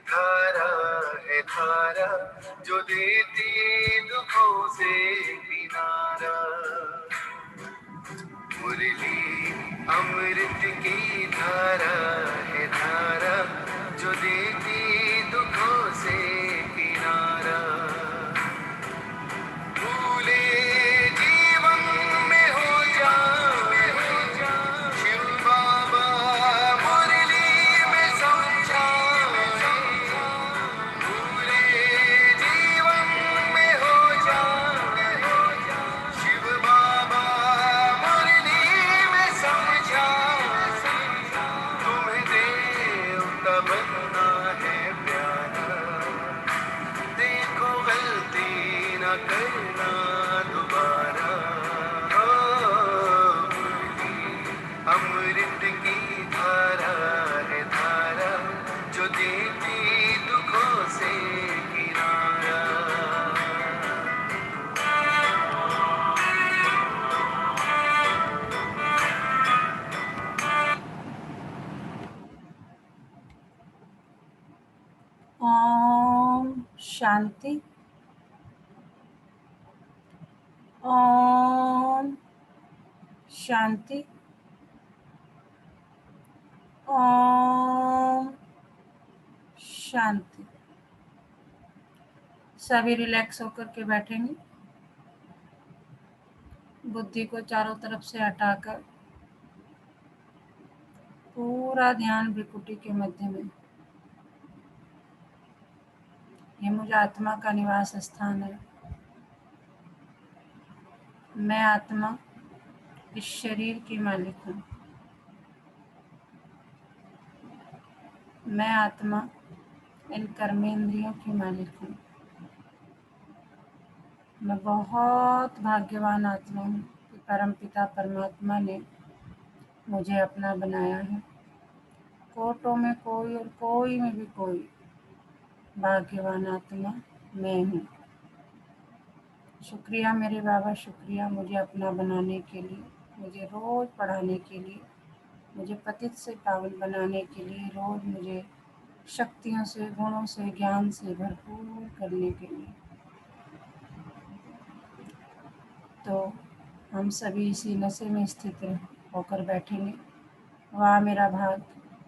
धारा है धारा जो देती दुखों से किनारा। मुरली अमृत की धारा है धारा जो देती दुखों से किनारा। भूले जीवन में हो जाए शिव बाबा मुरली में समझाए। भूले जीवन में हो जाए शिव बाबा मुरली में समझाए। तुम्हें देवता बनना है प्यारा, देखो गलती न करना दोबारा। ओ मुरली अमृत की धारा है धारा जो देती दुखों से किनारा। ओम शांति। ओम शांति। ओम शांति। सभी रिलैक्स होकर के बैठेंगे, बुद्धि को चारों तरफ से हटाकर पूरा ध्यान भ्रिकुटी के मध्य में। ये मुझे आत्मा का निवास स्थान है। मैं आत्मा इस शरीर की मालिक हूँ। मैं आत्मा इन कर्मेंद्रियों की मालिक हूँ। मैं बहुत भाग्यवान आत्मा हूँ कि परमपिता परमात्मा ने मुझे अपना बनाया है। कोटों में कोई और कोई में भी कोई भाग्यवान आत्मा मैं हूँ। शुक्रिया मेरे बाबा, शुक्रिया मुझे अपना बनाने के लिए, मुझे रोज़ पढ़ाने के लिए, मुझे पतित से पावन बनाने के लिए, रोज़ मुझे शक्तियों से, गुणों से, ज्ञान से भरपूर करने के लिए। तो हम सभी इसी नशे में स्थित होकर बैठेंगे। वाह मेरा भाग,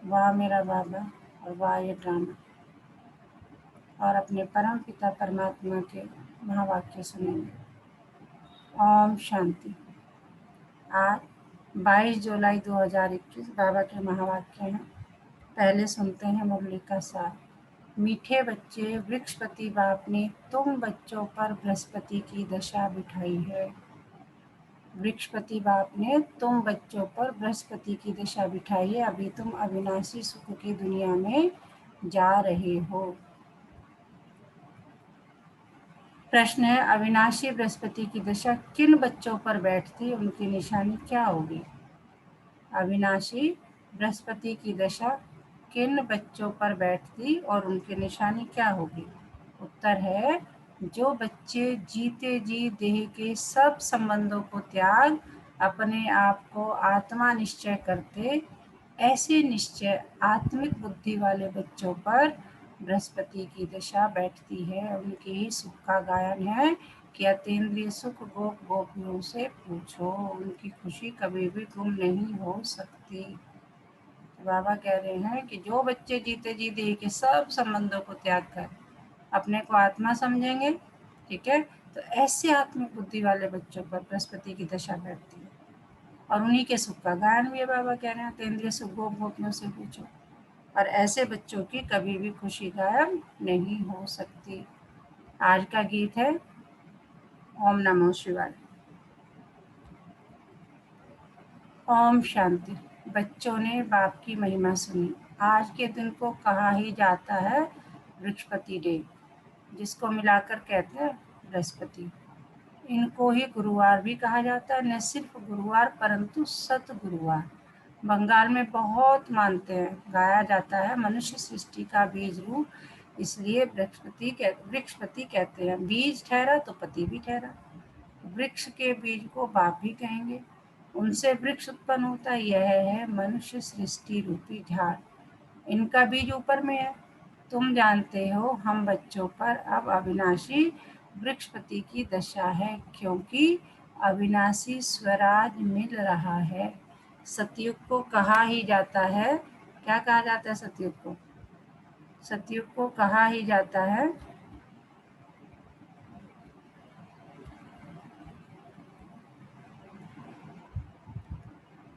वाह मेरा बाबा और वाह ये ड्रामा। और अपने परम पिता परमात्मा के महावाक्य सुनेंगे। ओम शांति। आज 22 जुलाई 2021 बाबा के महावाक्य हैं। पहले सुनते हैं मुरली का सार। मीठे बच्चे, वृक्षपति बाप ने तुम बच्चों पर बृहस्पति की दशा बिठाई है। वृक्षपति बाप ने तुम बच्चों पर बृहस्पति की दशा बिठाई है। अभी तुम अविनाशी सुख की दुनिया में जा रहे हो। प्रश्न है, अविनाशी बृहस्पति की दशा किन बच्चों पर बैठती, उनकी निशानी क्या होगी? अविनाशी बृहस्पति की दशा किन बच्चों पर बैठती और उनकी निशानी क्या होगी? उत्तर है, जो बच्चे जीते जी देह के सब संबंधों को त्याग अपने आप को आत्मा निश्चय करते, ऐसे निश्चय आत्मिक बुद्धि वाले बच्चों पर बृहस्पति की दशा बैठती है। उनके ही सुख का गायन है कि अतीन्द्रिय सुख गोप गोपियों से पूछो, उनकी खुशी कभी भी गुम नहीं हो सकती। बाबा कह रहे हैं कि जो बच्चे जीते जी देह के सब संबंधों को त्याग कर अपने को आत्मा समझेंगे, ठीक है, तो ऐसे आत्मिक बुद्धि वाले बच्चों पर बृहस्पति की दशा बैठती है और उन्हीं के सुख का गायन भी है। बाबा कह रहे हैं अतीन्द्रिय सुख गोप गोपियों से पूछो, और ऐसे बच्चों की कभी भी खुशी गायब नहीं हो सकती। आज का गीत है ओम नमो शिवाय। ओम शांति। बच्चों ने बाप की महिमा सुनी। आज के दिन को कहा ही जाता है वृक्षपति डे, जिसको मिलाकर कहते हैं बृहस्पति। इनको ही गुरुवार भी कहा जाता है। न सिर्फ गुरुवार परंतु सत गुरुवार बंगाल में बहुत मानते हैं। गाया जाता है मनुष्य सृष्टि का बीज रूप, इसलिए वृक्षपति कहते हैं। बीज ठहरा तो पति भी ठहरा। वृक्ष के बीज को बाप भी कहेंगे। उनसे वृक्ष उत्पन्न होता, यह है मनुष्य सृष्टि रूपी झाड़। इनका बीज ऊपर में है, तुम जानते हो हम बच्चों पर अब अविनाशी बृहस्पति की दशा है, क्योंकि अविनाशी स्वराज मिल रहा है। सतयुग को कहा ही जाता है, क्या कहा जाता है सतयुग को? सतयुग को कहा ही जाता है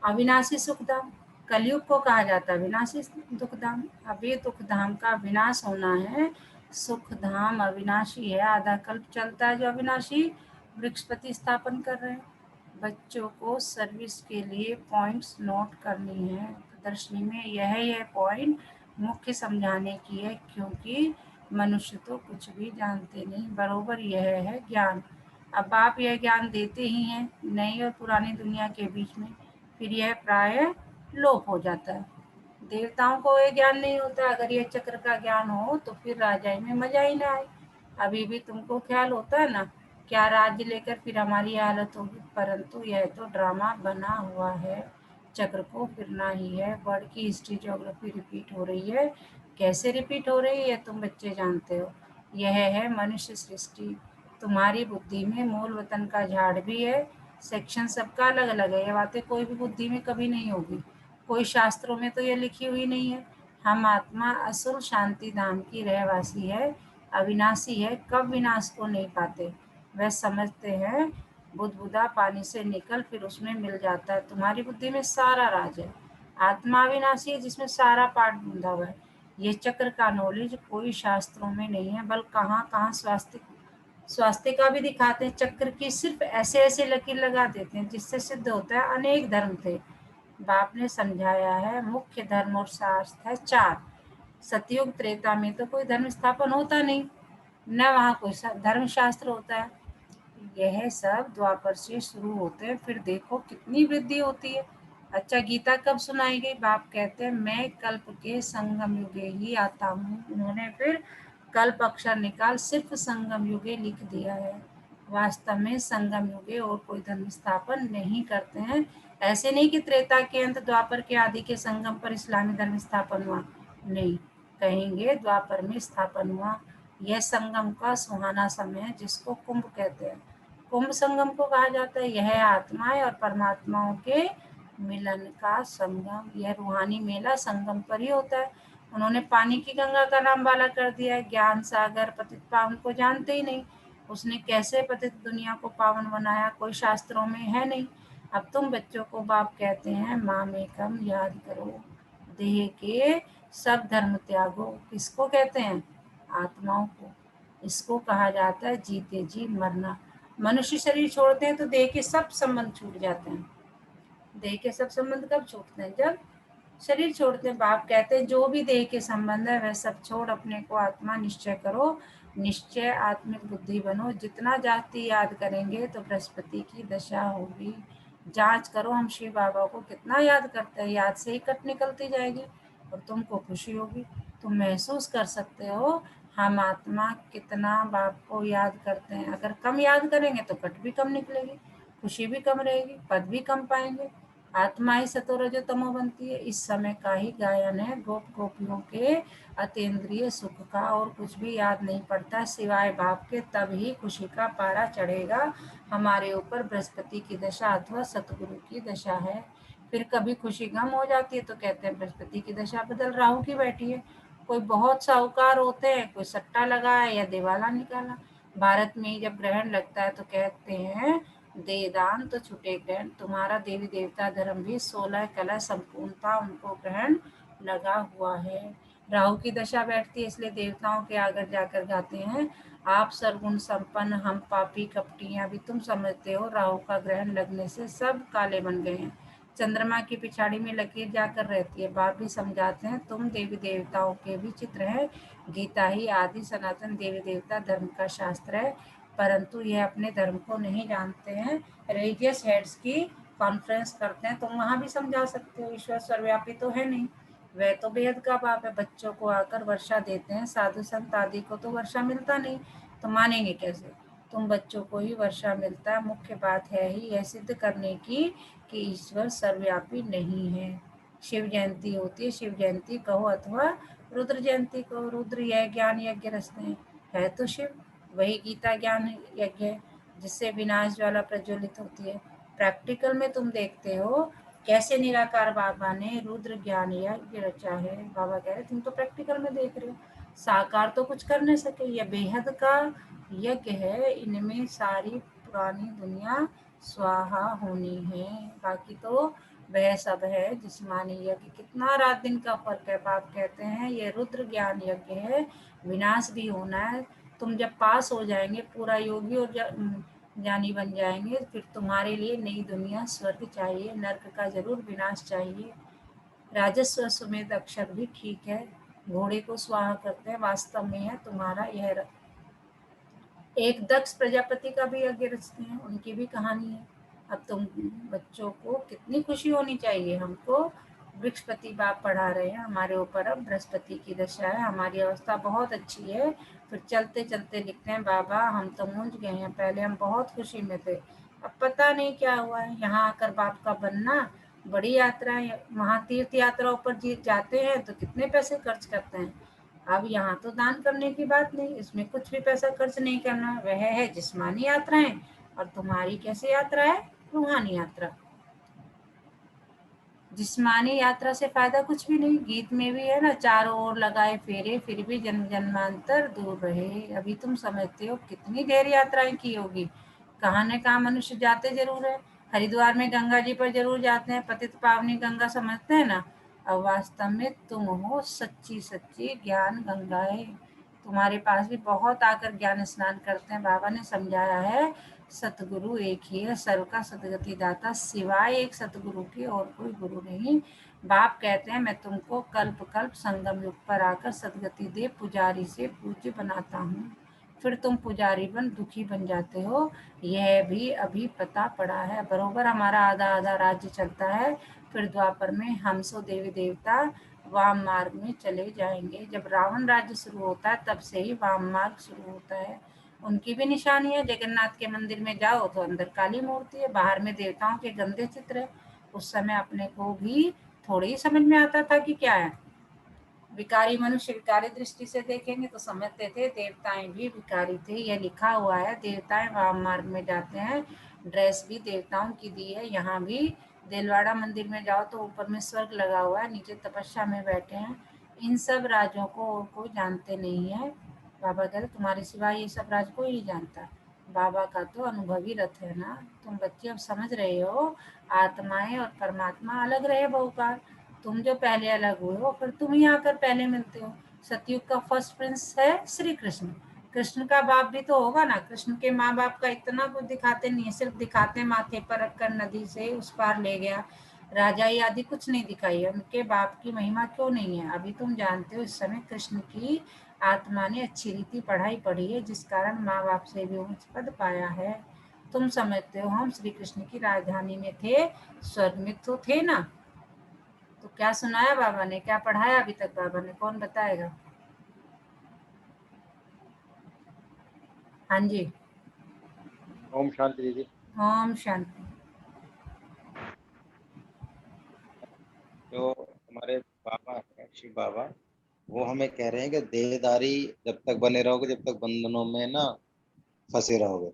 अविनाशी सुखधाम। कलयुग को कहा जाता है विनाशी दुखधाम। अब ये दुखधाम का विनाश होना है। सुखधाम अविनाशी है, आधा कल्प चलता है जो अविनाशी बृहस्पति स्थापन कर रहे हैं। बच्चों को सर्विस के लिए पॉइंट्स नोट करनी है। प्रदर्शनी में यह पॉइंट मुख्य समझाने की है, क्योंकि मनुष्य तो कुछ भी जानते नहीं, बरोबर यह है ज्ञान। अब आप यह ज्ञान देते ही हैं नई और पुरानी दुनिया के बीच में, फिर यह प्राय लोप हो जाता है। देवताओं को ये ज्ञान नहीं होता। अगर ये चक्र का ज्ञान हो तो फिर राजाई में मजा ही ना आए। अभी भी तुमको ख्याल होता है ना, क्या राज्य लेकर फिर हमारी हालत होगी। परंतु यह तो ड्रामा बना हुआ है, चक्र को फिरना ही है। वर्ल्ड की हिस्ट्री ज्योग्राफी रिपीट हो रही है। कैसे रिपीट हो रही है तुम बच्चे जानते हो। यह है मनुष्य सृष्टि। तुम्हारी बुद्धि में मूल वतन का झाड़ भी है। सेक्शन सबका अलग अलग है। ये बातें कोई भी बुद्धि में कभी नहीं होगी। कोई शास्त्रों में तो ये लिखी हुई नहीं है। हम आत्मा असुर शांति धाम की रहवासी है, अविनाशी है, कब विनाश को नहीं पाते। वह समझते हैं बुदबुदा पानी से निकल फिर उसमें मिल जाता है। तुम्हारी बुद्धि में सारा राज है। आत्मा अविनाशी है, जिसमें सारा पाठ बंधा हुआ है। ये चक्र का नॉलेज कोई शास्त्रों में नहीं है, बल्कि कहाँ कहाँ स्वास्थ्य का भी दिखाते हैं। चक्र की सिर्फ ऐसे ऐसे लकीर लगा देते हैं, जिससे सिद्ध होता है अनेक धर्म थे। बाप ने समझाया है मुख्य धर्म और शास्त्र है चार। सतयुग त्रेता में तो कोई धर्म स्थापन होता नहीं, न वहाँ कोई धर्म शास्त्र होता है। यह सब द्वापर से शुरू होते हैं, फिर देखो कितनी वृद्धि होती है। अच्छा, गीता कब सुनाई गई? बाप कहते हैं मैं कल्प के संगम युगे ही आता हूँ। उन्होंने फिर कल्प अक्षर निकाल सिर्फ संगम युगे लिख दिया है। वास्तव में संगम युगे और कोई धर्म स्थापन नहीं करते हैं। ऐसे नहीं कि त्रेता के अंत द्वापर के आदि के संगम पर इस्लामी धर्म स्थापन हुआ, नहीं, कहेंगे द्वापर में स्थापन हुआ। यह संगम का सुहाना समय है, जिसको कुंभ कहते हैं। कुंभ संगम को कहा जाता है। यह आत्माएं और परमात्माओं के मिलन का संगम। यह रूहानी मेला संगम पर ही होता है। उन्होंने पानी की गंगा का नाम वाला कर दिया है। ज्ञान सागर पतित पावन को जानते ही नहीं। उसने कैसे पतित दुनिया को पावन बनाया, कोई शास्त्रों में है नहीं। अब तुम बच्चों को बाप कहते हैं माम एकम याद करो, देह के सब धर्म त्यागो। किसको कहते हैं? आत्माओं को। इसको कहा जाता है जीते जी मरना। मनुष्य शरीर छोड़ते हैं तो देह के सब संबंध छूट जाते हैं। देह के सब संबंध कब छूटते हैं? जब शरीर छोड़ते हैं। बाप कहते हैं जो भी देह के संबंध है वह सब छोड़ अपने को आत्मा निश्चय करो। निश्चय आत्मिक बुद्धि बनो। जितना जाति याद करेंगे तो बृहस्पति की दशा होगी। जांच करो हम शिव बाबा को कितना याद करते हैं। याद से ही कट निकलती जाएगी और तुमको खुशी होगी। तुम महसूस कर सकते हो हम आत्मा कितना बाप को याद करते हैं। अगर कम याद करेंगे तो कट भी कम निकलेगी, खुशी भी कम रहेगी, पद भी कम पाएंगे। आत्मा ही सतो रजो तमो बनती है। इस समय का ही गायन है गोप गोपियों के अतीन्द्रिय सुख का। और कुछ भी याद नहीं पड़ता सिवाय बाप के। तब ही खुशी का पारा चढ़ेगा। हमारे ऊपर बृहस्पति की दशा अथवा सतगुरु की दशा है। फिर कभी खुशी गम हो जाती है तो कहते हैं बृहस्पति की दशा बदल राहु की बैठी है। कोई बहुत साहूकार होते हैं, कोई सट्टा लगाया या दिवाला निकाला। भारत में ही जब ग्रहण लगता है तो कहते हैं दे दान तो छुटे ग्रहण। तुम्हारा देवी देवता धर्म भी 16 कला संपूर्णता उनको ग्रहण लगा हुआ है। राहु की दशा बैठती है, इसलिए देवताओं के आगे जाकर गाते हैं आप सरगुण संपन्न हम पापी कपटी। अभी तुम समझते हो राहु का ग्रहण लगने से सब काले बन गए हैं। चंद्रमा की पिछाड़ी में लकीर जाकर रहती है। बाप भी समझाते हैं तुम देवी देवताओं के भी चित्र है। गीता ही आदि सनातन देवी देवता धर्म का शास्त्र है, परंतु ये अपने धर्म को नहीं जानते हैं। रिलीजियस हेड्स की कॉन्फ्रेंस करते हैं, तुम वहाँ भी समझा सकते हो। ईश्वर सर्वव्यापी तो है नहीं, वह तो बेहद का बाप है। बच्चों को आकर वर्षा देते हैं, साधु संत आदि को तो वर्षा मिलता नहीं, तो मानेंगे कैसे? तुम बच्चों को ही वर्षा मिलता है। मुख्य बात है ही यह सिद्ध करने की कि ईश्वर सर्वव्यापी नहीं है। शिव जयंती होती है, शिव जयंती कहो अथवा रुद्र जयंती को रुद्र यह ज्ञान यज्ञ रचते हैं, है तो शिव। वही गीता ज्ञान यज्ञ है जिससे विनाश ज्वाला प्रज्वलित होती है। प्रैक्टिकल में तुम देखते हो कैसे निराकार बाबा ने रुद्र ज्ञान यज्ञ रचा है। बाबा कह रहे तुम तो प्रैक्टिकल में देख रहे हो, साकार तो कुछ कर नहीं सके। यह बेहद का यज्ञ है, इनमें सारी पुरानी दुनिया स्वाहा होनी है, बाकी तो वह सब है जिस्मानी यज्ञ। कितना रात दिन का फर्क है। बाप कहते हैं ये रुद्र ज्ञान यज्ञ है, विनाश भी होना है। तुम जब पास हो जाएंगे, पूरा योगी और ज्ञानी बन जाएंगे, फिर तुम्हारे लिए नई दुनिया स्वर्ग चाहिए, नर्क का जरूर विनाश चाहिए। राजस्व सुमेध अक्षर भी ठीक है, घोड़े को स्वाहा करते हैं, वास्तव में है तुम्हारा यह। एक दक्ष प्रजापति का भी यज्ञ रचते हैं, उनकी भी कहानी है। अब तुम बच्चों को कितनी खुशी होनी चाहिए। हमको बृहस्पति बाप पढ़ा रहे हैं, हमारे ऊपर अब बृहस्पति की दशा है, हमारी अवस्था बहुत अच्छी है। फिर चलते चलते लिखते हैं बाबा हम तो मूंझ गए हैं, पहले हम बहुत खुशी में थे, अब पता नहीं क्या हुआ है। यहाँ आकर बाप का बनना बड़ी यात्राएं, वहाँ तीर्थ यात्राओं पर जाते हैं तो कितने पैसे खर्च करते हैं। अब यहाँ तो दान करने की बात नहीं, इसमें कुछ भी पैसा खर्च नहीं करना, वह है जिस्मानी यात्राएं। और तुम्हारी कैसे यात्रा है? रूहानी यात्रा। जिस्मानी यात्रा से फायदा कुछ भी नहीं। गीत में भी है ना, चारों ओर लगाए फेरे फिर भी जन्म जन्मांतर दूर रहे। अभी तुम समझते हो कितनी ढेर यात्राएं की होगी। कहाँ न कहाँ मनुष्य जाते जरूर है। हरिद्वार में गंगा जी पर जरूर जाते हैं, पतित पावनी गंगा समझते हैं ना। अब वास्तव में तुम हो सच्ची सच्ची ज्ञान गंगाएं। तुम्हारे पास भी बहुत आकर ज्ञान स्नान करते हैं। बाबा ने समझाया है सतगुरु एक ही है, सर्व का सदगति दाता, सिवाय एक सतगुरु के और कोई गुरु नहीं। बाप कहते हैं मैं तुमको कल्प कल्प संगम युग पर आकर सदगति दे पुजारी से पूज्य बनाता हूँ, फिर तुम पुजारी बन दुखी बन जाते हो। यह भी अभी पता पड़ा है। बरोबर हमारा आधा आधा राज्य चलता है। फिर द्वापर में हम सो देवी देवता वाम मार्ग में चले जाएंगे। जब रावण राज्य शुरू होता है तब से ही वाम मार्ग शुरू होता है। उनकी भी निशानी है। जगन्नाथ के मंदिर में जाओ तो अंदर काली मूर्ति है, बाहर में देवताओं के गंदे चित्र है। उस समय अपने को भी थोड़ी ही समझ में आता था कि क्या है। विकारी मनुष्य विकारी दृष्टि से देखेंगे तो समझते थे देवताएं भी विकारी थे। यह लिखा हुआ है देवताएं वाम मार्ग में जाते हैं। ड्रेस भी देवताओं की दी है। यहाँ भी देलवाड़ा मंदिर में जाओ तो ऊपर में स्वर्ग लगा हुआ है, नीचे तपस्या में बैठे हैं। इन सब राजों को और कोई जानते नहीं है। बाबा कहते तुम्हारे सिवा ये सब राज कोई नहीं जानता। बाबा का तो अनुभवी रथ है ना। तुम बच्चे अब समझ रहे हो आत्माएं और परमात्मा अलग रहे बहुकार। तुम जो पहले अलग हुए हो फिर तुम ही आकर पहले मिलते हो। सतयुग का फर्स्ट प्रिंस है श्री कृष्ण। कृष्ण का बाप भी तो होगा ना। कृष्ण के माँ बाप का इतना कुछ दिखाते नहीं है, सिर्फ दिखाते माथे पर रखकर नदी से उस पार ले गया, राजा आदि कुछ नहीं दिखाई है। उनके बाप की महिमा क्यों नहीं है? अभी तुम जानते हो इस समय कृष्ण की आत्मा ने अच्छी रीति पढ़ाई पढ़ी है, जिस कारण माँ बाप से भी उच्च पद पाया है। तुम समझते हो हम श्री कृष्ण की राजधानी में थे, स्वर्ग में तो थे ना। तो क्या सुनाया बाबा ने, क्या पढ़ाया अभी तक बाबा ने, कौन बताएगा? हाँ जी। ओम शांति दीदी। ओम शांति। जो हमारे बाबा हैं शिव बाबा, वो हमें कह रहे हैं कि देहधारी जब तक बने रहोगे, जब तक बंधनों में ना फंसे रहोगे,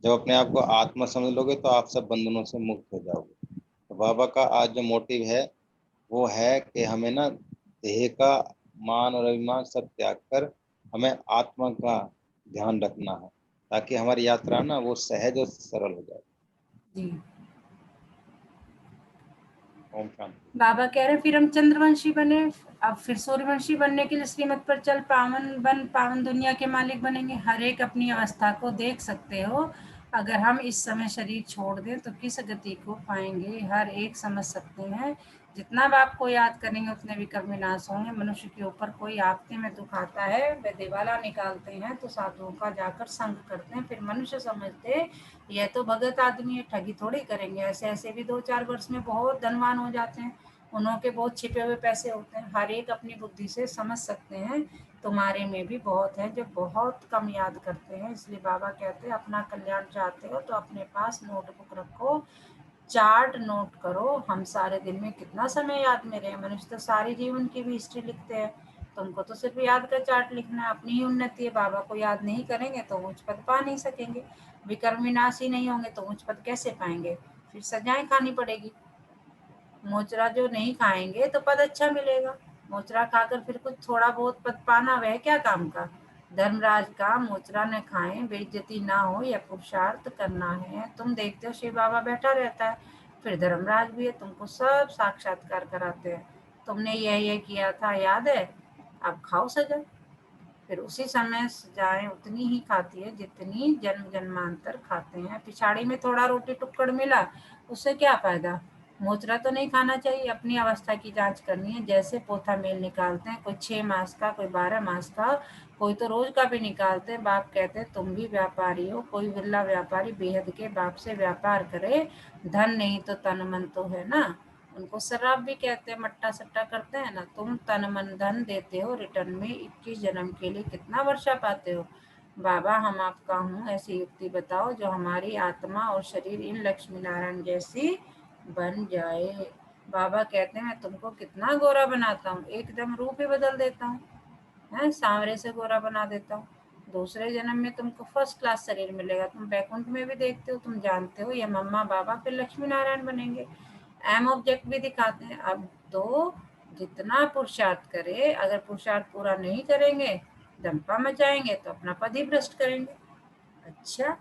जब अपने आप को आत्मा समझ लोगे तो आप सब बंधनों से मुक्त हो जाओगे। तो बाबा का आज जो मोटिव है वो है कि हमें ना देह का मान और अभिमान सब त्याग कर हमें आत्मा का ध्यान रखना है, ताकि हमारी यात्रा ना वो सहज और सरल हो जाए। जी। ओम शांति। बाबा कह रहे फिर हम चंद्रवंशी बने, अब फिर सूर्यवंशी बनने के लिए श्रीमत पर चल पावन दुनिया के मालिक बनेंगे। हर एक अपनी अवस्था को देख सकते हो। अगर हम इस समय शरीर छोड़ दें तो किस गति को पाएंगे, हर एक समझ सकते हैं। जितना बाप को याद करेंगे उतने विकर्म विनाश होंगे। मनुष्य के ऊपर कोई आपते में दुख आता है, वे दिवाला निकालते हैं तो साधुओं का जाकर संग करते हैं। फिर मनुष्य समझते यह तो भगत आदमी है, ठगी थोड़ी करेंगे। ऐसे ऐसे भी 2-4 वर्ष में बहुत धनवान हो जाते हैं। उन्हों के बहुत छिपे हुए पैसे होते हैं। हर एक अपनी बुद्धि से समझ सकते हैं। तुम्हारे में भी बहुत है जो बहुत कम याद करते हैं। इसलिए बाबा कहते हैं अपना कल्याण चाहते हो तो अपने पास नोटबुक रखो, चार्ट नोट करो। हम सारे दिन में कितना समय याद में रहे। मनुष्य तो सारे जीवन की भी हिस्ट्री लिखते हैं। तुमको तो सिर्फ याद का चार्ट लिखना है, अपनी ही उन्नति है। बाबा को याद नहीं करेंगे तो उच्च पद पा नहीं सकेंगे, विकर्म विनाशी नहीं होंगे तो उच्च पद कैसे पाएंगे? फिर सजाएं खानी पड़ेगी। मोचरा जो नहीं खाएंगे तो पद अच्छा मिलेगा, मोचरा खाकर फिर कुछ थोड़ा बहुत पद पाना वह क्या काम का? धर्मराज का मोचरा न खाएं, बेइज्जती ना हो, या पुरुषार्थ करना है। तुम देखते हो शिव बाबा बैठा रहता है, फिर धर्मराज भी है, तुमको सब साक्षात्कार कराते हैं। तुमने यह किया था याद है, अब खाओ सजा। फिर उसी समय सजाएं उतनी ही खाती है जितनी जन्म जन्मांतर खाते हैं। पिछाड़ी में थोड़ा रोटी टुक्कड़ मिला, उससे क्या फायदा? मोचरा तो नहीं खाना चाहिए। अपनी अवस्था की जांच करनी है, जैसे पोथा मेल निकालते हैं, कोई 6 मास का, कोई 12 मास का, कोई तो रोज का भी निकालते हैं। बाप कहते हैं तुम भी व्यापारी हो। कोई विरला व्यापारी बेहद के बाप से व्यापार करे, धन नहीं तो तन मन तो है ना। उनको शराब भी कहते हैं, मट्टा सट्टा करते हैं ना। तुम तन मन धन देते हो, रिटर्न में 21 जन्म के लिए कितना वर्षा पाते हो? बाबा हम आपका हूँ, ऐसी युक्ति बताओ जो हमारी आत्मा और शरीर इन लक्ष्मी नारायण जैसी बन जाए। बाबा कहते हैं मैं तुमको कितना गोरा बनाता हूँ, एकदम रूप ही बदल देता हूँ, है सांवरे से गोरा बना देता हूँ। दूसरे जन्म में तुमको फर्स्ट क्लास शरीर मिलेगा। तुम बैकुंठ में भी देखते हो, तुम जानते हो ये मम्मा बाबा फिर लक्ष्मी नारायण बनेंगे। एम ऑब्जेक्ट भी दिखाते हैं। अब तो जितना पुरुषार्थ करे, अगर पुरुषार्थ पूरा नहीं करेंगे, दंपा मचाएंगे तो अपना पद ही भ्रष्ट करेंगे। अच्छा,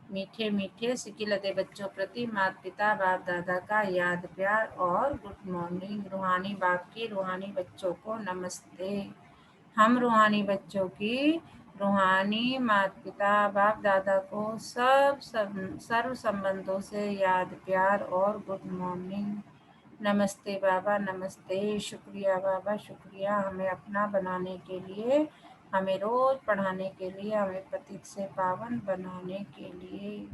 मीठे मीठे सिकिलते बच्चों प्रति माता पिता बाप दादा का याद प्यार और गुड मॉर्निंग। रूहानी बाप की रूहानी बच्चों को नमस्ते। हम रूहानी बच्चों की रूहानी माता पिता बाप दादा को सर्व संबंधों से याद प्यार और गुड मॉर्निंग। नमस्ते बाबा, नमस्ते। शुक्रिया बाबा, शुक्रिया हमें अपना बनाने के लिए, हमें रोज पढ़ाने के लिए, हमें पतित से पावन बनाने के लिए।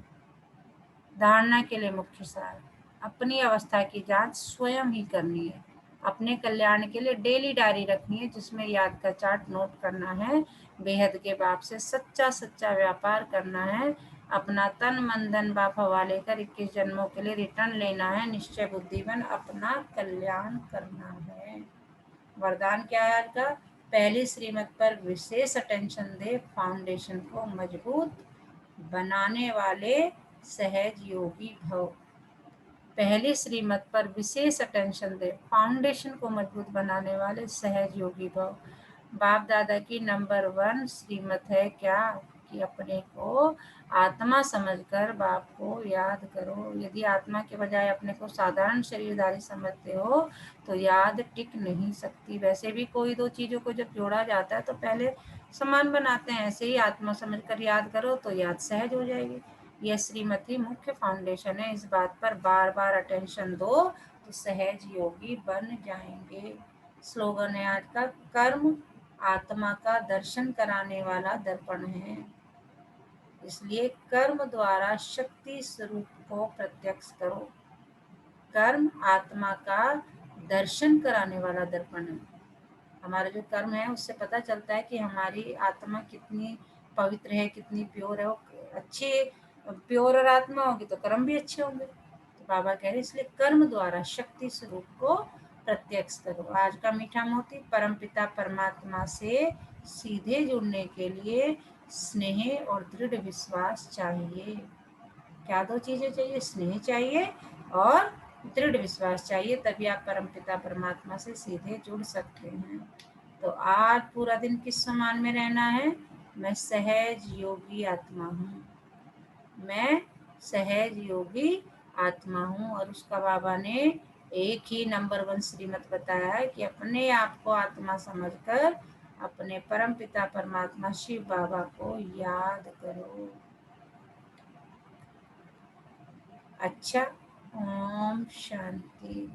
धारणा के लिए मुख्य सार, अपनी अवस्था की जांच स्वयं ही करनी है। अपने कल्याण के लिए डेली डायरी रखनी है, जिसमें याद का चार्ट नोट करना है। बेहद के बाप से सच्चा सच्चा व्यापार करना है। अपना तन मन धन बाप हवाले कर 21 जन्मों के लिए रिटर्न लेना है। निश्चय बुद्धि बन अपना कल्याण करना है। वरदान क्या है आज का? पहली श्रीमत पर विशेष अटेंशन दे, फाउंडेशन को मजबूत बनाने वाले सहज योगी भव। पहली श्रीमत पर विशेष अटेंशन दे, फाउंडेशन को मजबूत बनाने वाले सहज योगी भव। बाप दादा की नंबर 1 श्रीमत है क्या? कि अपने को आत्मा समझकर बाप को याद करो। यदि आत्मा के बजाय अपने को साधारण शरीरधारी समझते हो तो याद टिक नहीं सकती। वैसे भी कोई दो चीजों को जब जोड़ा जाता है तो पहले समान बनाते हैं, ऐसे ही आत्मा समझकर याद करो तो याद सहज हो जाएगी। यह श्रीमती मुख्य फाउंडेशन है। इस बात पर बार बार अटेंशन दो तो सहज योगी बन जाएंगे। स्लोगन है आज का, कर्म आत्मा का दर्शन कराने वाला दर्पण है, इसलिए कर्म द्वारा शक्ति स्वरूप को प्रत्यक्ष करो। कर्म आत्मा का दर्शन कराने वाला दर्पण है। हमारे जो कर्म है उससे पता चलता है कि हमारी आत्मा कितनी पवित्र है, कितनी प्योर है। वो अच्छी प्योर और आत्मा होगी तो कर्म भी अच्छे होंगे। तो बाबा कह रहे इसलिए कर्म द्वारा शक्ति स्वरूप को प्रत्यक्ष करो। आज का मीठा मोती, परमपिता परमात्मा से सीधे जुड़ने के लिए स्नेह और दृढ़ विश्वास चाहिए। क्या दो चीजें चाहिए? स्नेह चाहिए और दृढ़ विश्वास चाहिए, तभी आप परमपिता परमात्मा से सीधे जुड़ सकते हैं। तो आज पूरा दिन किस समान में रहना है? मैं सहज योगी आत्मा हूँ, मैं सहज योगी आत्मा हूँ। और उसका बाबा ने एक ही नंबर 1 श्रीमत बताया है कि अपने आप को आत्मा समझकर अपने परम पिता परमात्मा शिव बाबा को याद करो। अच्छा, ओम शांति।